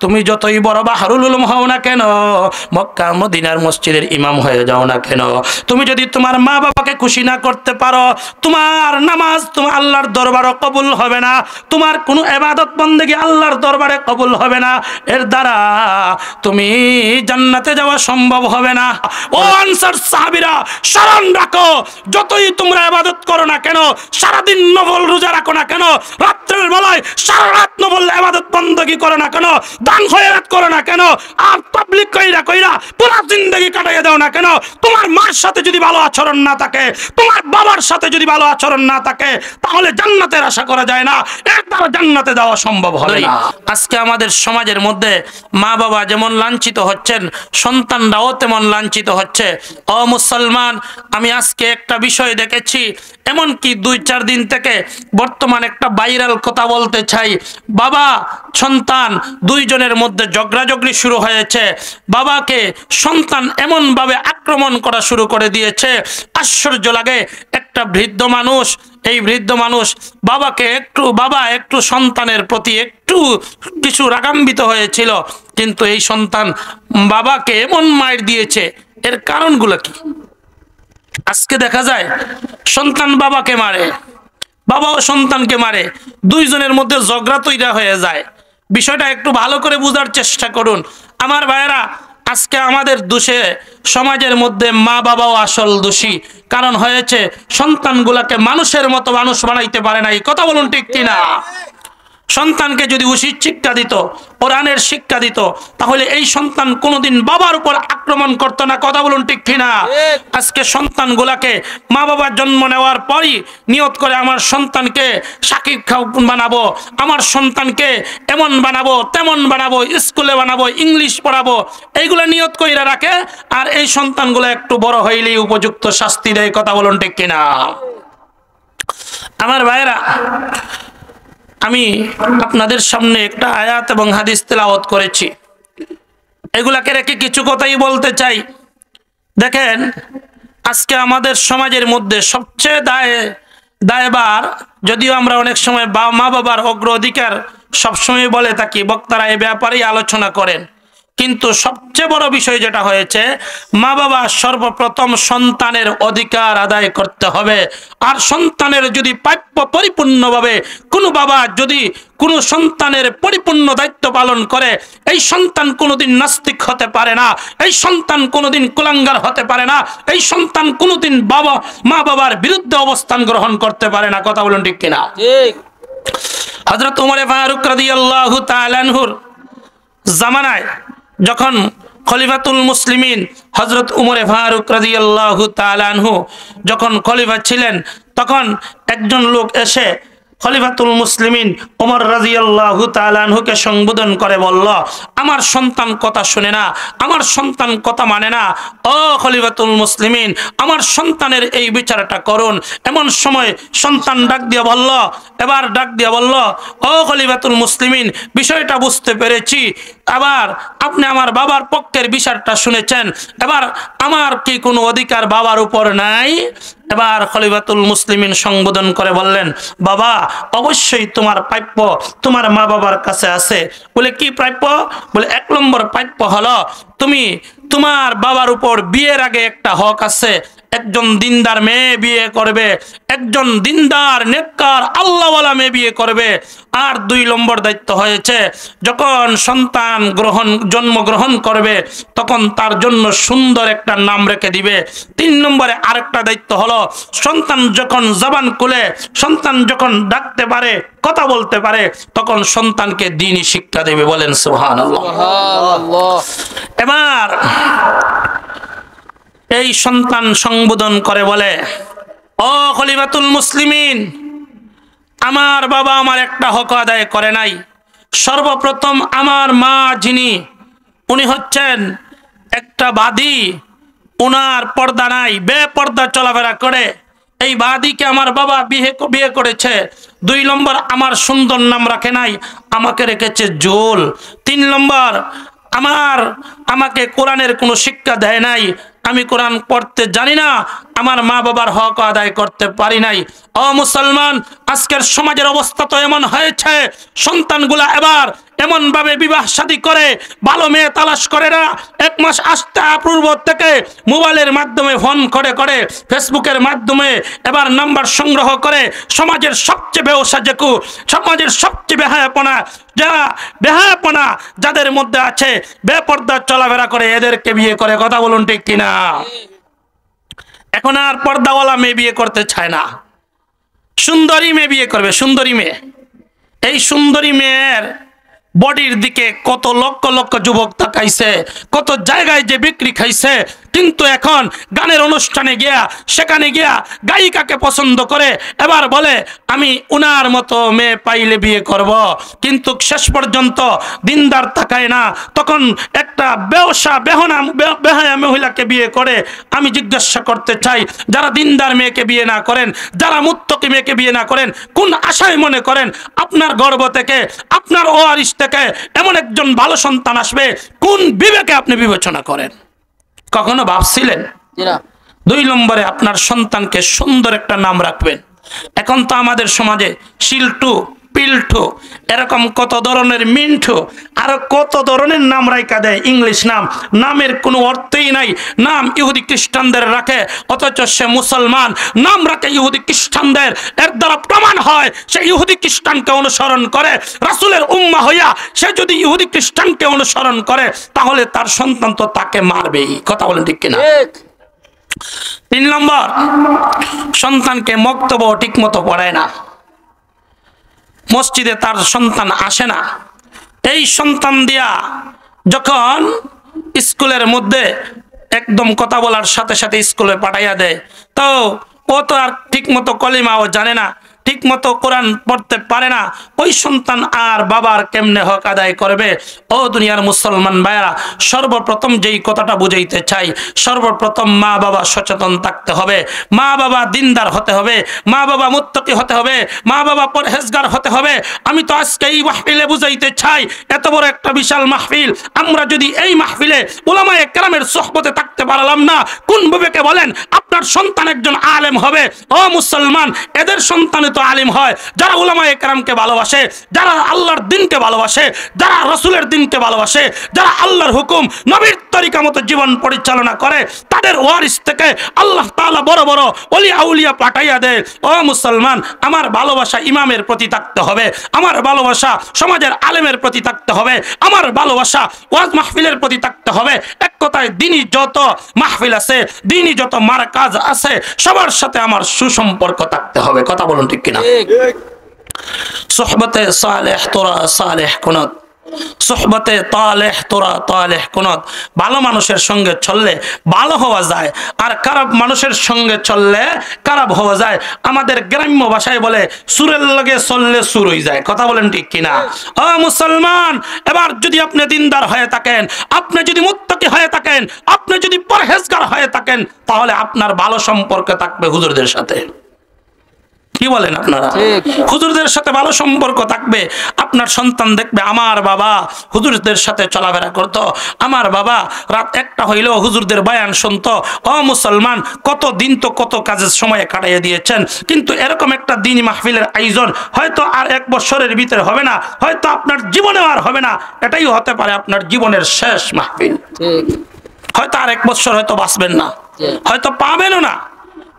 তুমি যতই বড় বাহরুল উলুম হও না কেন, মক্কা মদিনার মসজিদের ইমাম হয়ে যাও না কেন, তুমি যদি তোমার মা বাবাকে খুশি না করতে পারো, তোমার নামাজ তোমার আল্লাহর দরবারে কবুল হবে না, তোমার কোনো ইবাদত বন্দেগী আল্লাহর দরবারে কবুল হবে না, এর দ্বারা তুমি জান্নাতে যাওয়া সম্ভব হবে না। ও আনসার সাহাবীরা, স্মরণ রাখো, যতই তোমরা ইবাদত করো না কেন, সারাদিন নফল রোজা রাখো না কেন, রাত্রের বেলায় সারা রাত নফল ইবাদত বন্দেগী করো না কেন, দান খয়রাত করো না কেন, আর তাবলীগ কইরা কইরা পুরো জিন্দেগি কাটাইয়া দাও না কেন, তোমার মার সাথে যদি ভালো আচরণ না থাকে, তোমার বাবার সাথে যদি ভালো আচরণ না থাকে, তাহলে জান্নাতের আশা করা যায় না, এর দ্বারা জান্নাতে যাওয়া সম্ভব হবে না। আজকে আমাদের সমাজের মধ্যে মা বাবা যেমন লাঞ্ছিত হচ্ছেন, সন্তানরাও তেমন লাঞ্ছিত হচ্ছে। ও মুসলমান, আমি আজকে একটা বিষয় দেখেছি, এমনকি 2-4 দিন থেকে বর্তমান একটা ভাইরাল কথা বলতে চাই। বাবা সন্তান দুইজনের মধ্যে ঝগড়াঝগড়ি শুরু হয়েছে, বাবাকে সন্তান এমনভাবে আক্রমণ করা শুরু করে দিয়েছে, আশ্চর্য লাগে। একটা বৃদ্ধ মানুষ, এই বৃদ্ধ মানুষ বাবা একটু সন্তানের প্রতি একটু কিছু রাগান্বিত হয়েছিল, কিন্তু এই সন্তান বাবাকে এমন মাইর দিয়েছে, এর কারণগুলো কি? আজকে দেখা যায় সন্তান বাবাকে মারে, বাবাও সন্তানকে মারে, দুইজনের মধ্যে ঝগড়া তৈরি হয়ে যায়। বিষয়টা একটু ভালো করে বোঝার চেষ্টা করুন আমার ভাইয়েরা। আজকে আমাদের দোষে সমাজের মধ্যে মা বাবাও আসল দোষী, কারণ হয়েছে সন্তানগুলাকে মানুষের মতো মানুষ বানাইতে পারে নাই। কথা বলুন ঠিক কিনা? সন্তানকে যদি উচিত শিক্ষা দিত, কোরআনের শিক্ষা দিত, তাহলে এই সন্তান কোনোদিন বাবার উপর আক্রমণ করতো না। কথা বলুন ঠিক কিনা? আজকে সন্তানগুলাকে মা বাবার জন্ম নেওয়ার পরই নিয়ত করে আমার সন্তানকে সাকিব খান বানাবো, আমার সন্তানকে এমন বানাবো, তেমন বানাবো, স্কুলে বানাবো, ইংলিশ পড়াবো, এইগুলো নিয়ত কইরা রাখে, আর এই সন্তানগুলো একটু বড় হইলেই উপযুক্ত শাস্তি দেয়। কথা বলুন ঠিক কিনা? আমার ভাইয়েরা, আমি আপনাদের সামনে একটা আয়াত এবং হাদিস তেলাওয়াত করেছি, এগুলাকে রেখে কিছু কথাই বলতে চাই। দেখেন, আজকে আমাদের সমাজের মধ্যে সবচেয়ে দায়বার, যদিও আমরা অনেক সময় মা বাবার অগ্রাধিকার সবসময় বলে থাকি, বক্তারা এ ব্যাপারেই আলোচনা করেন, কিন্তু সবচেয়ে বড় বিষয় যেটা হয়েছে, মা বাবা সর্বপ্রথম সন্তানের অধিকার আদায় করতে হবে। আর সন্তানের যদি প্রাপ্য পরিপূর্ণভাবে কোনো বাবা যদি কোনো সন্তানের পরিপূর্ণ দায়িত্ব পালন করে, এই সন্তান কোনোদিন নাস্তিক হতে পারে না, এই সন্তান কোনোদিন কুলাঙ্গার হতে পারে না, এই সন্তান কোনোদিন মা বাবার বিরুদ্ধে অবস্থান গ্রহণ করতে পারে না। কথা বলুন ঠিক কিনা? ঠিক। হযরত ওমর ফারুক রাদিয়াল্লাহু তাআলা আনহুর জামানায় যখন খলিফাতুল মুসলিমিন হযরত ওমর ফারুক রাদিয়াল্লাহু তাআলা আনহু যখন খলিফা ছিলেন, তখন একজন লোক এসে খলিফাতুল মুসলিমিন ওমর রাদিয়াল্লাহু তাআলা আনহুকে সম্বোধন করে বলল, আমার সন্তান কথা শুনে না, আমার সন্তান কথা মানে না, ও খলিফাতুল মুসলিমিন, আমার সন্তানের এই বিচারটা করুন। এমন সময় সন্তান ডাক দিয়ে বলল, ও খলিফাতুল মুসলিমিন, বিষয়টা বুঝতে পেরেছি, আবার আপনি আমার বাবার পক্ষের বিচারটা শুনেছেন, এবার আমার কি কোনো অধিকার বাবার উপর নাই? এবার খলিফাতুল মুসলিমিন সম্বোধন করে বললেন, বাবা, অবশ্যই তোমার প্রাপ্য তোমার মা বাবার কাছে আছে। বলে কি প্রাপ্য? বলে 1 নম্বর প্রাপ্য হলো, তুমি তোমার বাবার উপর বিয়ের আগে একটা হক আছে, একজন দিনদার মেয়ে বিয়ে করবে, একজন দিনদার নেককার আল্লাহওয়ালা মেয়ে বিয়ে করবে। আর 2 নম্বর দায়িত্ব হয়েছে, যখন সন্তান জন্মগ্রহণ করবে তখন তার জন্য সুন্দর একটা নাম রেখে দিবে। 3 নম্বরে আরেকটা দায়িত্ব হলো, সন্তান যখন জবান খুলে, সন্তান যখন ডাকতে পারে, কথা বলতে পারে, তখন সন্তানকে দ্বীনি শিক্ষা দেবে। বলেন সুবহানাল্লাহ। এবার এই সন্তান সম্বোধন করে বলে, ও খলিফাতুল মুসলিমিন, আমার বাবা আমার একটা হক আদায় করে নাই। সর্বপ্রথম আমার মা যিনি, উনি হচ্ছেন একটা বাদী, ওনার পর্দা নাই, বেপর্দা চলাফেরা করে, এই বাদীকে আমার বাবা বিয়ে করেছে। 2 নম্বর, আমার সুন্দর নাম রাখে নাই, আমাকে রেখেছে জোল। 3 নম্বর, আমাকে কোরআনের কোনো শিক্ষা দেয় নাই, আমি কোরআন পড়তে জানি না, আমার মা বাবার হক আদায় করতে পারি নাই। ও মুসলমান, আজকের সমাজের অবস্থা তো এমন হয়েছে, সন্তানগুলা এবার এমন ভাবে বিবাহ শাদী করে, ভালো মেয়ে তালাশ করে না, 1 মাস আসতে পূর্ব থেকে মোবাইলের মাধ্যমে ফোন করে করে, ফেসবুকের মাধ্যমে এবার নাম্বার সংগ্রহ করে, সমাজের সবচেয়ে বেওসাজেকু, সমাজের সবচেয়ে বেহায়াপনা, যারা বেহায়াপনা যাদের মধ্যে আছে, বেপর্দা চলাফেরা করে, এদেরকে বিয়ে করে। কথা বলুন ঠিক কিনা? এখন আর পর্দাওয়ালা মেয়ে বিয়ে করতে চায় না, সুন্দরী মেয়ে বিয়ে করবে। সুন্দরী মেয়ে, এই সুন্দরী মেয়ের বডির দিকে কত লক্ষ লক্ষ যুবক তাকাইছে, কত জায়গায় যে বিক্রি খাইছে, কিন্তু এখন গানের অনুষ্ঠানে গিয়া, সেখানে গিয়া গায়িকাকে পছন্দ করে, এবার বলে আমি উনার মতো মেয়ে পাইলে বিয়ে করব, কিন্তু শেষ পর্যন্ত দিনদার তাকায় না, তখন একটা বেহায়া মহিলাকে বিয়ে করে। আমি জিজ্ঞাসা করতে চাই, যারা দিনদার মেয়েকে বিয়ে না করেন, যারা মুত্তকি মেয়েকে বিয়ে না করেন, কোন আশায় মনে করেন আপনার গর্ভ থেকে, আপনার ওয়ারিস থেকে এমন একজন ভালো সন্তান আসবে? কোন বিবেকে আপনি বিবেচনা করেন? কখনো ভাবছিলেন? 2 নম্বরে, আপনার সন্তানকে সুন্দর একটা নাম রাখবেন। এখন তো আমাদের সমাজে শিল্টু, পিল্টু, এরকম কত ধরনের মিন্টু, আরো কত ধরনের নাম রাইকা দেয়, ইংলিশ নাম, নামের কোনো অর্থই নাই। নাম ইহুদি খ্রিস্টানদের রাখে, অথচ সে মুসলমান, নাম রাখে ইহুদি খ্রিস্টানদের। এর দ্বারা প্রমাণ হয় সে ইহুদি খ্রিস্টানকে অনুসরণ করে। রাসূলের উম্মাহ হইয়া সে যদি ইহুদি খ্রিস্টানকে অনুসরণ করে, তাহলে তার সন্তান তো তাকে মারবেই। কথা বলেন ঠিক কিনা? 3 নম্বর, সন্তানকে মক্তব্য ঠিক মতো পড়ায় না, মসজিদে তার সন্তান আসে না। এই সন্তান দিয়া যখন স্কুলের মধ্যে একদম কথা বলার সাথে সাথে স্কুলে পাঠাইয়া দেয়, তো ও তো আর ঠিক মতো কলিমাও জানে না, ঠিক মতো কোরআন পড়তে পারে না, ওই সন্তান আর বাবার কেমনে হক আদায় করবে? ও দুনিয়ার মুসলমান ভাইরা, সর্বপ্রথম যেই কথাটা বুঝাইতে চাই, সর্বপ্রথম মা বাবা সচেতন থাকতে হবে, মা বাবা দিনদার হতে হবে, মা বাবা মুত্তাকি হতে হবে, মা বাবা পরহেজগার হতে হবে। আমি তো আজকে এই মাহফিলে বুঝাইতে চাই, এত বড় একটা বিশাল মাহফিল, আমরা যদি এই মাহফিলে উলামায়ে কেরামের সোহবতে থাকতে পারলাম না, কোন বিবেকে বলেন আপনার সন্তান একজন আলেম হবে? ও মুসলমান, এদের সন্তান তো আলিম হয় যারা উলামায়ে কেরামকে ভালোবাসে, যারা আল্লাহর দ্বীনকে ভালোবাসে, যারা রাসূলের দ্বীনকে ভালোবাসে, যারা আল্লাহর হুকুম নবীর তরিকা মতো জীবন পরিচালনা করে, তাদের ওয়ারিস থেকে আল্লাহ তাআলা বড় বড় ওলি আউলিয়া পাঠাইয়া দেয়। ও মুসলমান, আমার ভালোবাসা ইমামের প্রতি থাকতে হবে, আমার ভালোবাসা সমাজের আলেমের প্রতি থাকতে হবে, আমার ভালোবাসা ওয়াজ মাহফিলের প্রতি থাকতে হবে। এক কথায় দ্বীনি যত মাহফিল আছে, দ্বীনি যত মারকাজ আছে, সবার সাথে আমার সুসম্পর্ক থাকতে হবে। কথা বলুন ঠিক কিনা? সোহবতে সালেহ তোরা সালেহ কুনত, সোহবতে তালেহ তোরা তালেহ কুনত। ভালো মানুষের সঙ্গে চললে ভালো হওয়া যায়, আর খারাপ মানুষের সঙ্গে চললে খারাপ হওয়া যায়। আমাদের গ্রাম্য ভাষায় বলে সুরের লগে চললে সুর হয়ে যায়। কথা বলেন ঠিক কিনা? ও মুসলমান, এবার যদি আপনি দিনদার হয়ে থাকেন, আপনি যদি মুত্তাকি হয়ে থাকেন, আপনি যদি পরহেজগার হয়ে থাকেন, তাহলে আপনার ভালো সম্পর্ক থাকবে হুজুরদের সাথে। কি বলেন আপনারা? হুজুরদের সাথে ভালো সম্পর্ক থাকবে। আপনার সন্তান দেখবে আমার বাবা হুজুরদের সাথে চলাফেরা করত, আমার বাবা রাত 1টা হইলেও হুজুরদের বয়ান শুনতো। ও মুসলমান, কত দিন তো কত কাজের সময় কাটাইয়া দিয়েছেন, কিন্তু এরকম একটা দিনী মাহফিলের আয়োজন হয়তো আর 1 বছরের ভিতরে হবে না, হয়তো আপনার জীবনেও আর হবে না। এটাই হতে পারে আপনার জীবনের শেষ মাহফিল। হয়তো আর 1 বছর হয়তো বাঁচবেন না, হয়তো পাবেনও না।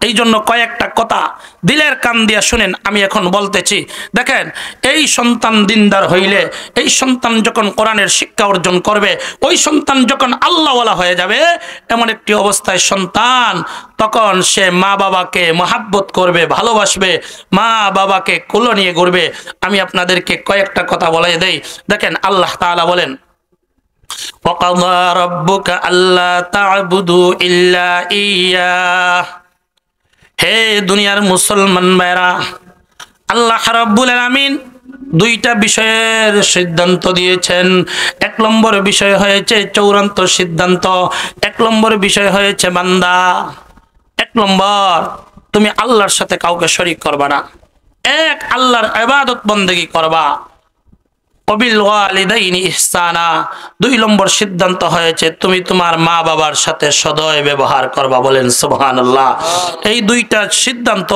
এই জন্য কয়েকটা কথা দিলের কান দিয়া শুনেন, আমি এখন বলতেছি। দেখেন, এই সন্তান দিনদার হইলে, এই সন্তান যখন কোরআনের শিক্ষা অর্জন করবে, ওই সন্তান যখন আল্লাহওয়ালা হয়ে যাবে, এমন একটি অবস্থায় সন্তান তখন সে মা বাবাকে মহাব্বত করবে, ভালোবাসবে, মা বাবাকে কোলে নিয়ে ঘুরবে। আমি আপনাদেরকে কয়েকটা কথা বলাই দেই। দেখেন, আল্লাহ তাআলা বলেন, ওয়াকাযা রাব্বুকা আল্লা তা'বুদু ইল্লা ইয়্যাহ। হে দুনিয়ার মুসলমান ভাইরা, আল্লাহ রাব্বুল আলামিন 2টা বিষয়ের সিদ্ধান্ত দিয়েছেন। 1 নম্বর বিষয় হয়েছে চূড়ান্ত সিদ্ধান্ত, 1 নম্বর বিষয় হয়েছে বান্দা, 1 নম্বর তুমি আল্লাহর সাথে কাউকে শরীক করবা না, এক আল্লাহর ইবাদত বন্দেগী করবা। ও ওয়াবিল ওয়ালিদাইনি ইহসানা, 2 নম্বর সিদ্ধান্ত হয়েছে তুমি তোমার মা বাবার সাথে সদয় ব্যবহার করবা। বলেন সুবহানাল্লাহ। এই 2টা সিদ্ধান্ত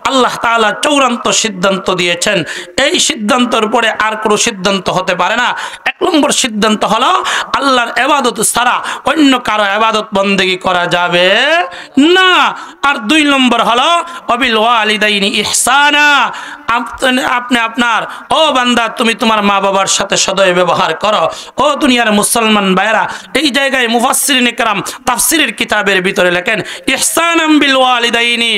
আল্লাহ তাআলা চূড়ান্ত সিদ্ধান্ত দিয়েছেন। এই সিদ্ধান্তের পরে আর কোনো সিদ্ধান্ত হতে পারে না। 1 নম্বর সিদ্ধান্ত হলো আল্লাহর ইবাদত ছাড়া অন্য কারো ইবাদত বন্দেগী করা যাবে না। আর 2 নম্বর হলো ওয়াবিল ওয়ালিদাইনি ইহসানা, আপনি আপনার ও বান্দা তুমি তোমার মা বাবার সাথে সদয় ব্যবহার করো। ও দুনিয়ার মুসলমান ভাইরা, এই জায়গায় মুফাসসিরিনে কেরাম তাফসীরের কিতাবের ভিতরে লেখেন ইহসানাম বিল ওয়ালিদাইনি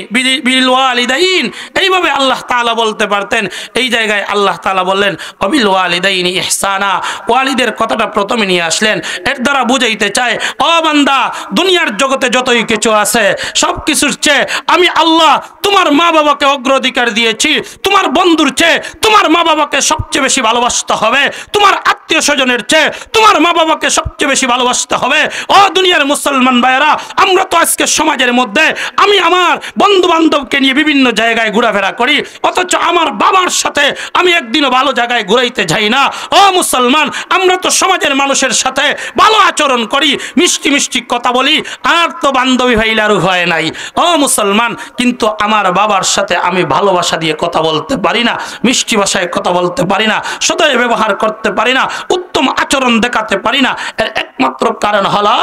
বিল ওয়ালিদাইন, এইভাবে আল্লাহ তাআলা বলতে পারতেন। এই জায়গায় আল্লাহ তাআলা বললেন ওয়াবিল ওয়ালিদাইনি ইহসানা, ওয়ালিদের কথাটা প্রথমে নিয়ে আসলেন। এর দ্বারা বুঝাইতে চায় ও বান্দা দুনিয়ার জগতে যতই কিছু আছে সব কিছুর চেয়ে আমি আল্লাহ তোমার মা বাবাকে অগ্রাধিকার দিয়েছি। তোমার বন্ধুর চেয়ে তোমার মা বাবাকে সবচেয়ে বেশি ভালোবাসতে হবে, তোমার আত্মীয় স্বজনের চেয়ে তোমার মা বাবাকে সবচেয়ে বেশি ভালোবাসতে হবে। ও দুনিয়ার মুসলমান ভাইয়েরা, আমরা তো আজকে সমাজের মধ্যে আমি আমার বন্ধু বান্ধবকে নিয়ে বিভিন্ন জায়গায় ঘোরাফেরা করি, অথচ আমার বাবার সাথে আমি একদিনও ভালো জায়গায় ঘুরাইতে যাই না। ও মুসলমান, আমরা তো সমাজের মানুষের সাথে ভালো আচরণ করি, মিষ্টি মিষ্টি কথা বলি, আর তো বান্ধবী ভাইলারও হয় নাই। ও মুসলমান, কিন্তু আমার বাবার সাথে আমি ভালোবাসা দিয়ে কথা বলতে পারি না, মিষ্টি ভাষায় কথা বলতে পারি না, সদয় ব্যবহার করতে পারি না, উত্তম আচরণ দেখাতে পারি না। এর একমাত্র কারণ হলো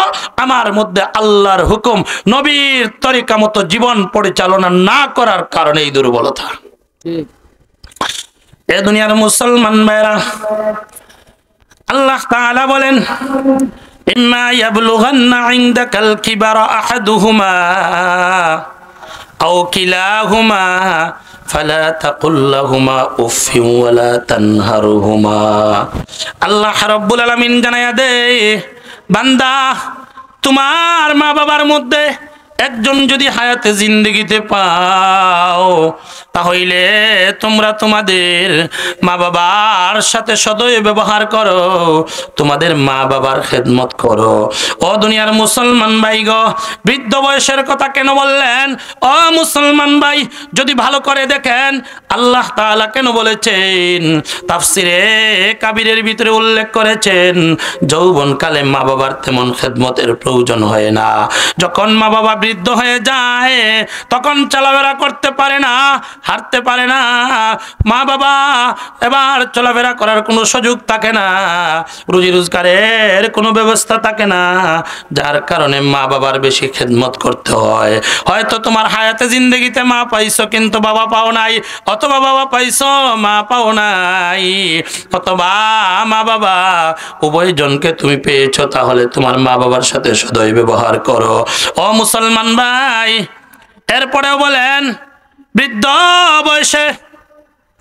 আমার মধ্যে আল্লাহর হুকুম নবীর তরিকা মতো জীবন পরিচালনা না করার কারণে এই দুর্বলতা। এ দুনিয়ার মুসলমান ভাইরা, আল্লাহ তাআলা বলেন ইম্মা ইয়াবলুগান্না ইনদাকাল কিবারা আহাদুহুমা আও কিলাহুমা ফালা তাকুল লাহুমা উফফিন ওয়ালা তানহারহুমা। আল্লাহ রাব্বুল আলামিন জানায়া দেয়, বান্দা তোমার মা বাবার মধ্যে একজন যদি হায়াতে জিন্দেগিতে পাও, তাহলে তোমরা তোমাদের মা বাবার সাথে সদয় ব্যবহার করো, তোমাদের মা বাবার খেদমত করো। ও দুনিয়ার মুসলমান ভাই গো, বৃদ্ধ বয়সের কথা কেন বললেন? ও মুসলমান ভাই, যদি ভালো করে দেখেন আল্লাহ তাআলা কেন বলেছেন, তাফসিরে কাবিরের ভিতরে উল্লেখ করেছেন যৌবনকালে মা বাবার তেমন খেদমতের প্রয়োজন হয় না। যখন মা বাবা বৃদ্ধ হয়ে যায় তখন চলাফেরা করতে পারে না, হাঁটতে পারে না, মা বাবা এবার চলাফেরা করার কোনো সুযোগ থাকে না, রুজি রোজগারের কোনো ব্যবস্থা থাকে না, যার কারণে মা বাবার বেশি খেদমত করতে হয়। হয়তো তোমার হায়াতে জিন্দেগিতে মা পাইছো কিন্তু বাবা পাও নাই, অথবা বাবা পাইছো মা পাও নাই, অথবা মা বাবা উভয়জনকে তুমি পেয়েছো, তাহলে তোমার মা বাবার সাথে সদয় ব্যবহার করো। ও মুসলমান ভাই, এরপরেও বলেন বৃদ্ধ বয়সে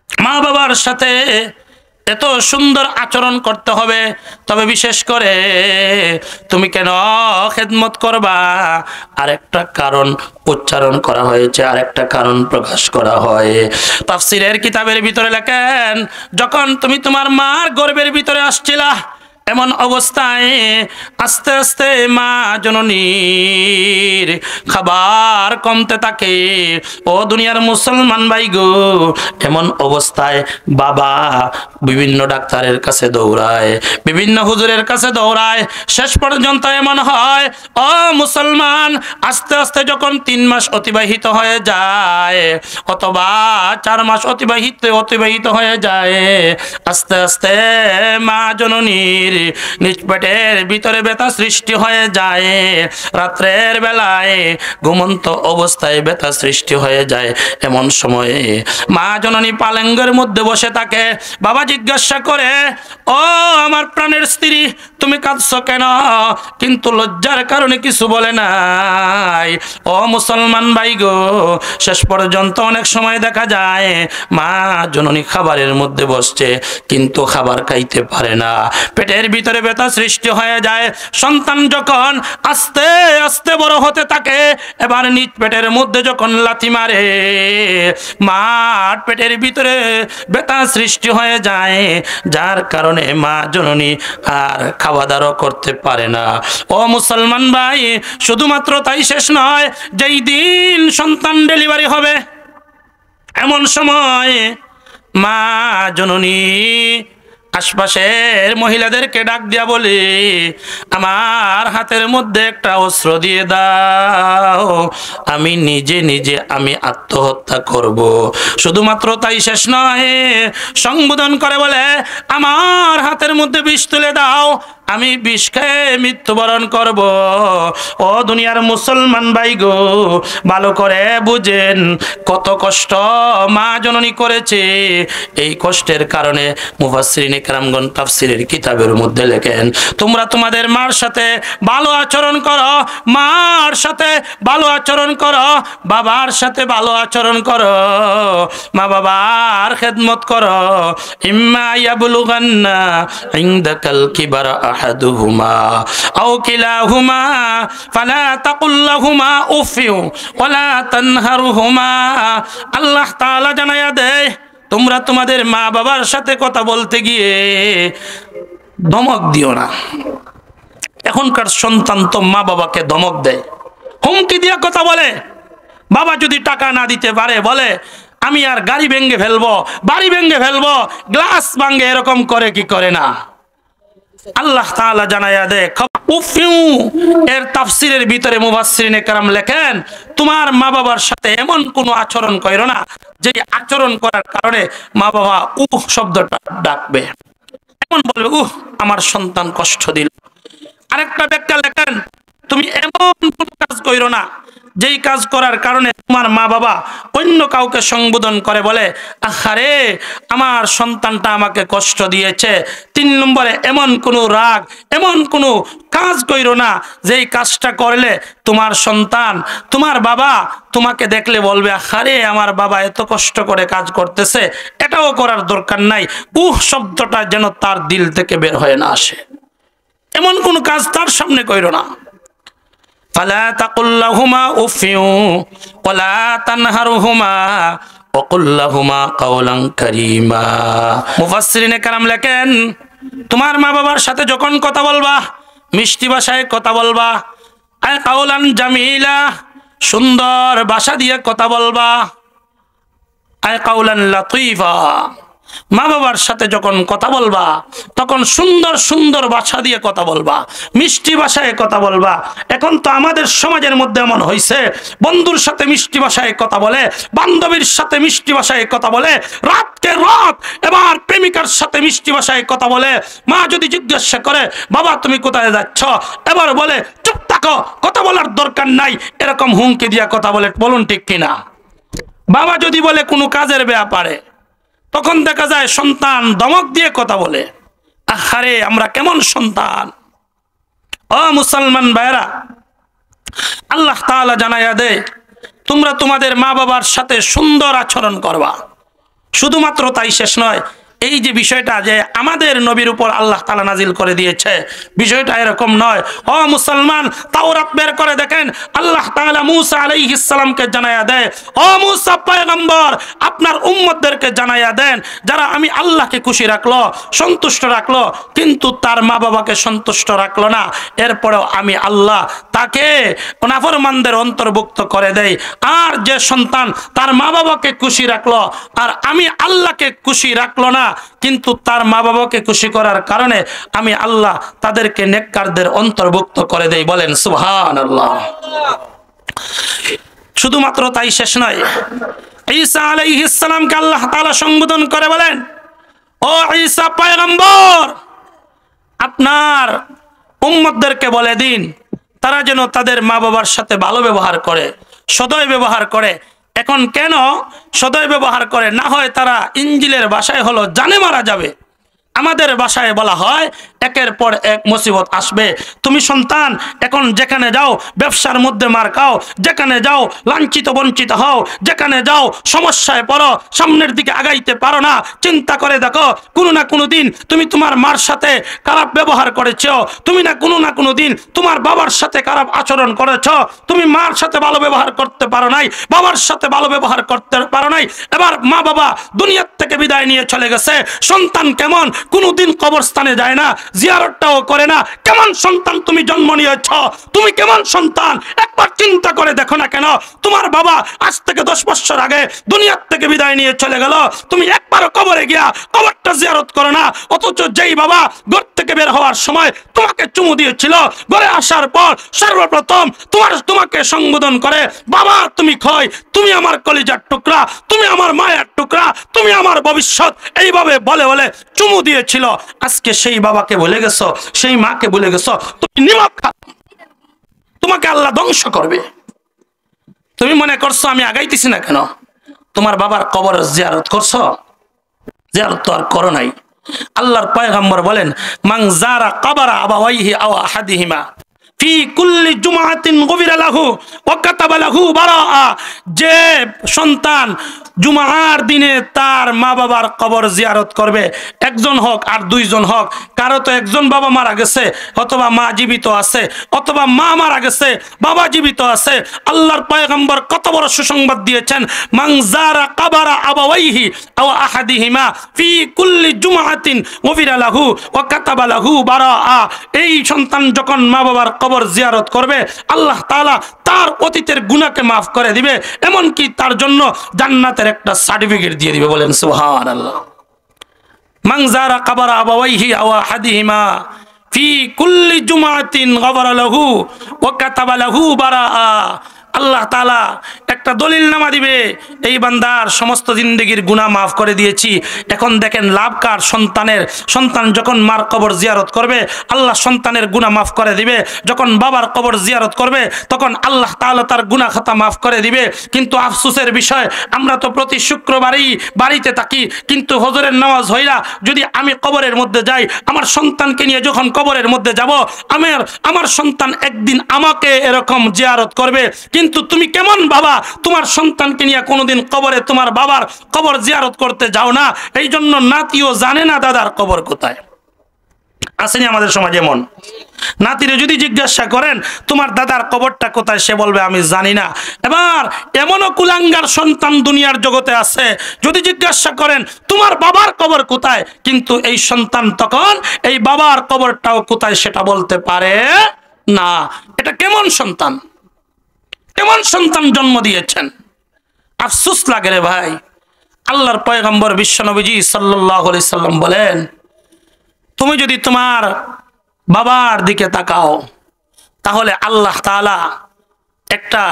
মা বাবার সাথে এত সুন্দর আচরণ করতে হবে, তবে বিশেষ করে তুমি কেন খেদমত করবা? আরেকটা কারণ উচ্চারণ করা হয়েছে, আরেকটা কারণ প্রকাশ করা হয়। তাফসীরের কিতাবের ভিতরে লেখেন, যখন তুমি তোমার মার গর্ভের ভিতরে আসছিলা, এমন অবস্থায় আস্তে আস্তে মা জননীর খাবার কমতে থাকে। ও দুনিয়ার মুসলমান ভাই গো, এমন অবস্থায় বাবা বিভিন্ন ডাক্তারের কাছে দৌড়ায়, বিভিন্ন হুজুরের কাছে দৌড়ায়, শেষ পর্যন্ত এমন হয় ও মুসলমান, আস্তে আস্তে যখন 3 মাস অতিবাহিত হয়ে যায় অথবা 4 মাস অতিবাহিত হয়ে যায়, আস্তে আস্তে মা জননীর নিজ পেটের ভিতরে ব্যথা সৃষ্টি হয়ে যায়, রাত্রের বেলায় ঘুমন্ত অবস্থায় ব্যথা সৃষ্টি হয়ে যায়। এমন সময়ে মা জননী পালঙ্গের মধ্যে বসে থাকে। বাবা জিজ্ঞাসা করে, ও আমার প্রাণের স্ত্রী, তুমি কাঁদছো কেন? কিন্তু লজ্জার কারণে কিছু বলে নাই। ও মুসলমান ভাই গো, শেষ পর্যন্ত অনেক সময় দেখা যায় মা জননী খাবারের মধ্যে বসছে কিন্তু খাবার খাইতে পারে না, পেটের ভিতরে ব্যথা সৃষ্টি হয়ে যায়। সন্তান যখন আস্তে আস্তে বড় হতে থাকে, এবার নিজ পেটের মধ্যে যখন লাথি মারে, মার পেটের ভিতরে ব্যথা সৃষ্টি হয়ে যায়, যার কারণে মা জননী আর খাওয়া দাওয়া করতে পারে না। ও মুসলমান ভাই, শুধুমাত্র তাই শেষ নয়, যেই দিন সন্তান ডেলিভারি হবে এমন সময় মা জননী আশপাশের মহিলাদেরকে ডাক দিয়া বলি, আমার হাতের মধ্যে একটা অস্ত্র দিয়ে দাও, আমি নিজে নিজে আমি আত্মহত্যা করব। শুধুমাত্র তাই শেষ নয়, সংবোধন করে বলে, আমার হাতের মধ্যে বিষ তুলে দাও, আমি বিষ খেয়ে মৃত্যুবরণ করব। ও দুনিয়ার মুসলমান ভাই গো, ভালো করে বুঝেন কত কষ্ট মা জননী করেছে। এই কষ্টের কারণে মুফাসসিরিনে কেরামগণ তাফসীরের কিতাবের মধ্যে লেখেন, তোমরা তোমাদের মার সাথে ভালো আচরণ করো, মার সাথে ভালো আচরণ করো, বাবার সাথে ভালো আচরণ করো, মা বাবার খেদমত করো। ইম্মা ইয়াবলুগান্না ইনদাকাল কিবারা আহাদুহুমা আও কিলাহুমা ফালা তাকুল লাহুমা উফিউ ওয়ালা তানহারহুমা। আল্লাহ তাআলা জানায়া দেয়, তোমরা তোমাদের মা বাবার সাথে কথা বলতে গিয়ে ধমক দিও না। এখনকার সন্তান তো মা বাবাকে ধমক দেয়, হুমকি দিয়ে কথা বলে। বাবা যদি টাকা না দিতে পারে বলে, আমি আর গাড়ি ভেঙে ফেলবো, বাড়ি ভেঙে ফেলবো, গ্লাস ভাঙে, এরকম করে কি করে না? আল্লাহ তাআলা জানায়া দেয়, উফিউ এর তাফসীরের ভিতরে মুফাসসিরিনে কেরাম লেখেন, তোমার মা বাবার সাথে এমন কোনো আচরণ করো না যে আচরণ করার কারণে মা বাবা উহ শব্দটা ডাকবে, এমন বলবে, আমার সন্তান কষ্ট দিল। আরেকটা ব্যাখ্যা লেখেন, তুমি এমন কোন কাজ করো না যেই কাজ করার কারণে তোমার মা বাবা অন্য কাউকে সম্বোধন করে বলে, আহারে আমার সন্তানটা আমাকে কষ্ট দিয়েছে। 3 নম্বরে, এমন কোনো রাগ, এমন কোনো কাজ করো না যেই কাজটা করলে তোমার সন্তান, তোমার বাবা তোমাকে দেখলে বলবে, আহারে আমার বাবা এত কষ্ট করে কাজ করতেছে, এটাও করার দরকার নাই। শব্দটা যেন তার দিল থেকে বের হয়ে না আসে, এমন কোন কাজ তার সামনে করো না। ফালা তাকুল লাহুমা উফিউ ওয়ালা তানহারহুমা ওয়াকুল লাহুমা কাওলান কারীমা। মুফাসসিরিনে কেরাম লেখেন, তোমার মা বাবার সাথে যখন কথা বলবা, মিষ্টি ভাষায় কথা বলবা, আয় কাওলান জামিলা, সুন্দর ভাষা দিয়ে কথা বলবা, আয় কাওলান লাতীফা। মা বাবার সাথে যখন কথা বলবা তখন সুন্দর সুন্দর ভাষা দিয়ে কথা বলবা, মিষ্টি ভাষায় কথা বলবা। এখন তো আমাদের সমাজের মধ্যে এমন হয়েছে, বন্ধুর সাথে মিষ্টি ভাষায় কথা বলে, বান্ধবীর সাথে মিষ্টি ভাষায় কথা বলে, রাতকে রাত এবার প্রেমিকার সাথে মিষ্টি ভাষায় কথা বলে। মা যদি জিজ্ঞাসা করে, বাবা তুমি কোথায় যাচ্ছ, এবার বলে, চুপ থাকো, কথা বলার দরকার নাই, এরকম হুমকি দিয়া কথা বলে। বলুন ঠিক কিনা? বাবা যদি বলে কোনো কাজের ব্যাপারে, তখন দেখা যায় সন্তান ধমক দিয়ে কথা বলে। আহারে আমরা কেমন সন্তান! ও মুসলমান ভাইরা, আল্লাহ তাআলা জানায়া দেয়, তোমরা তোমাদের মা বাবার সাথে সুন্দর আচরণ করবা। শুধুমাত্র তাই শেষ নয়, এই যে বিষয়টা যে আমাদের নবীর উপর আল্লাহ তাআলা নাজিল করে দিয়েছে, বিষয়টা এরকম নয়। ও মুসলমান, তাওরাত বের করে দেখেন, আল্লাহ তাআলা মূসা আলাইহিস সালামকে জানায়া দেয়, ও মূসা পয়গম্বর, আপনার উম্মতদেরকে জানায়া দেন, যারা আমি আল্লাহকে খুশি রাখলো, সন্তুষ্ট রাখলো, কিন্তু তার মা বাবাকে সন্তুষ্ট রাখলো না, এরপরেও আমি আল্লাহ তাকে নাফরমানদের অন্তর্ভুক্ত করে দেই। আর যে সন্তান তার মা বাবাকে খুশি রাখলো আর আমি আল্লাহকে খুশি রাখলো না, কিন্তু তার মা বাবাকে খুশি করার কারণে আমি আল্লাহ তাদেরকে নেককারদের অন্তর্ভুক্ত করে দেই। বলেন সুবহানাল্লাহ। শুধুমাত্র তাই শেষ নয়, ঈসা আলাইহিস সালামকে আল্লাহ তাআলা সম্বোধন করে বলেন, ও ঈসা পয়গম্বর, আপনার উম্মতদেরকে বলে দিন তারা যেন তাদের মা বাবার সাথে ভালো ব্যবহার করে, সদয় ব্যবহার করে। এখন কেন সদয় ব্যবহার করে? না হয় তারা ইঞ্জিলের ভাষায় হলো জানে মারা যাবে, আমাদের ভাষায় বলা হয় একের পর এক মুসিবত আসবে। তুমি সন্তান এখন যেখানে যাও ব্যবসার মধ্যে মার খাও, যেখানে যাও লাঞ্ছিত বঞ্চিত হও, যেখানে যাও সমস্যায় পড়ো, সামনের দিকে আগাইতে পারো না। চিন্তা করে দেখো, কোনো না কোনো দিন তুমি তোমার মার সাথে খারাপ ব্যবহার করেছ, তুমি না কোনো দিন তোমার বাবার সাথে খারাপ আচরণ করেছ, তুমি মার সাথে ভালো ব্যবহার করতে পারো নাই, বাবার সাথে ভালো ব্যবহার করতে পারো নাই। এবার মা বাবা দুনিয়ার থেকে বিদায় নিয়ে চলে গেছে, সন্তান কেমন কোনোদিন কবরস্থানে যায় না, জিয়ারতটাও করে না। কেমন সন্তান তুমি জন্ম নিয়েছ? তুমি কেমন সন্তান? একবার চিন্তা করে দেখো না কেন? তোমার বাবা আজ থেকে 10 বছর আগে দুনিয়ার থেকে বিদায় নিয়ে চলে গেল, তুমি একবারও কবরে গিয়া কবরটা জিয়ারত করো না। অথচ যেই বাবা ঘর থেকে বের হওয়ার সময় তোমাকে চুমু দিয়েছিল, ঘরে আসার পর সর্বপ্রথম তোমাকে সম্বোধন করে বাবা তুমি ক্ষয়, তুমি আমার কলিজার টুকরা, তুমি আমার মায়ের টুকরা, তুমি আমার ভবিষ্যৎ, এইভাবে বলে বলে চুমু দিয়েছিল। আজকে সেই বাবাকে ভুলে গেছো, সেই মাকে ভুলে গেছো, তুমি নিমক খা, তোমাকে আল্লাহ ধ্বংস করবে। তুমি মনে করছো আমি আগাইতেছি না কেন? তোমার বাবার কবর জিয়ারত করছো? জিয়ারত তো আর করো নাই। আল্লাহর পয়গম্বর বলেন, মান যারা কবরা আবাওয়াইহি আও আহাদিহিমা ফি কুল্লি জুমআতিন গুফিরা লাহু ওয়া কাতাবা লাহু বারাআ। যে সন্তান জুমার দিনে তার মা বাবার কবর জিয়ারত করবে, একজন হোক আর দুইজন হোক, কারো তো একজন বাবা মারা গেছে অথবা মা জীবিত আছে, অথবা মা মারা গেছে বাবা জীবিত আছে, আল্লাহর পয়গম্বর কত বড় সুসংবাদ দিয়েছেন, মান যারা কবরা আবাওয়াইহি আও আহাদিহিমা ফি কুল্লি জুমআতিন গুফিরা লাহু ওয়া কাতাবা লাহু বারাআ। এই সন্তান যখন মা বাবার কবর জিয়ারত করবে, আল্লাহ তাআলা তার অতীতের গুনাহকে মাফ করে দিবে, এমনকি তার জন্য জান্নাতের একটা সার্টিফিকেট দিয়ে দিবে। বলেন সুবহানাল্লাহ। মান যারা কবরা আবাওয়াইহি আও আহাদিহিমা ফি কুল্লি জুমআতিন গফারা লাহু ওয়া কাতাবা লাহু বারাআ। আল্লাহ তাআলা একটা দলিল নামা দিবে, এই বান্দার সমস্ত জিন্দেগির গুনাহ মাফ করে দিয়েছি। এখন দেখেন লাভ কার? সন্তানের। সন্তান যখন মার কবর জিয়ারত করবে, আল্লাহ সন্তানের গুনাহ মাফ করে দিবে। যখন বাবার কবর জিয়ারত করবে, তখন আল্লাহ তাআলা তার গুনাহ খাতা মাফ করে দিবে। কিন্তু আফসোসের বিষয়, আমরা তো প্রতি শুক্রবারই বাড়িতে থাকি, কিন্তু হজরের নামাজ হইলা যদি আমি কবরের মধ্যে যাই, আমার সন্তানকে নিয়ে যখন কবরের মধ্যে যাব, আমার সন্তান একদিন আমাকে এরকম জিয়ারত করবে। কিন্তু তুমি কেমন বাবা, তোমার সন্তানকে নিয়ে কোনোদিন কবরে তোমার বাবার কবর জিয়ারত করতে যাও না। এই জন্য নাতিও জানে না দাদার কবর কোথায়। আসেনি আমাদের সমাজে এমন? নাতিরে যদি জিজ্ঞাসা করেন তোমার দাদার কবরটা কোথায়, সে বলবে আমি জানি না। এবার এমনও কুলাঙ্গার সন্তান দুনিয়ার জগতে আছে, যদি জিজ্ঞাসা করেন তোমার বাবার কবর কোথায়, কিন্তু এই সন্তান তখন এই বাবার কবরটাও কোথায় সেটা বলতে পারে না। এটা কেমন সন্তান? কেমন সন্তান জন্ম দিয়েছেন? আফসোস লাগে রে ভাই। আল্লাহর পয়গম্বর বিশ্বনবীজি সাল্লাল্লাহু আলাইহি সাল্লাম বলেন, তুমি যদি তোমার বাবার দিকে তাকাও, তাহলে আল্লাহ তাআলা একটা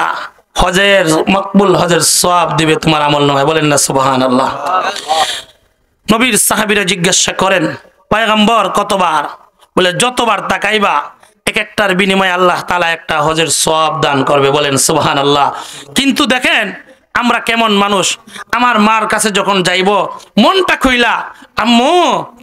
হজের মকবুল হজের সওয়াব দিবে তোমার আমলনামায়। বলেন না সুবহানাল্লাহ। নবীর সাহাবীরা জিজ্ঞাসা করেন, পয়গম্বর কতবার? বলে যতবার তাকাইবা এক একটার বিনিময়ে আল্লাহ তাআলা একটা হজের সওয়াব দান করবে। বলেন সুবহানাল্লাহ। কিন্তু দেখেন আমরা কেমন মানুষ, আমার মার কাছে যখন যাইব মনটা খুইলা, আম্মু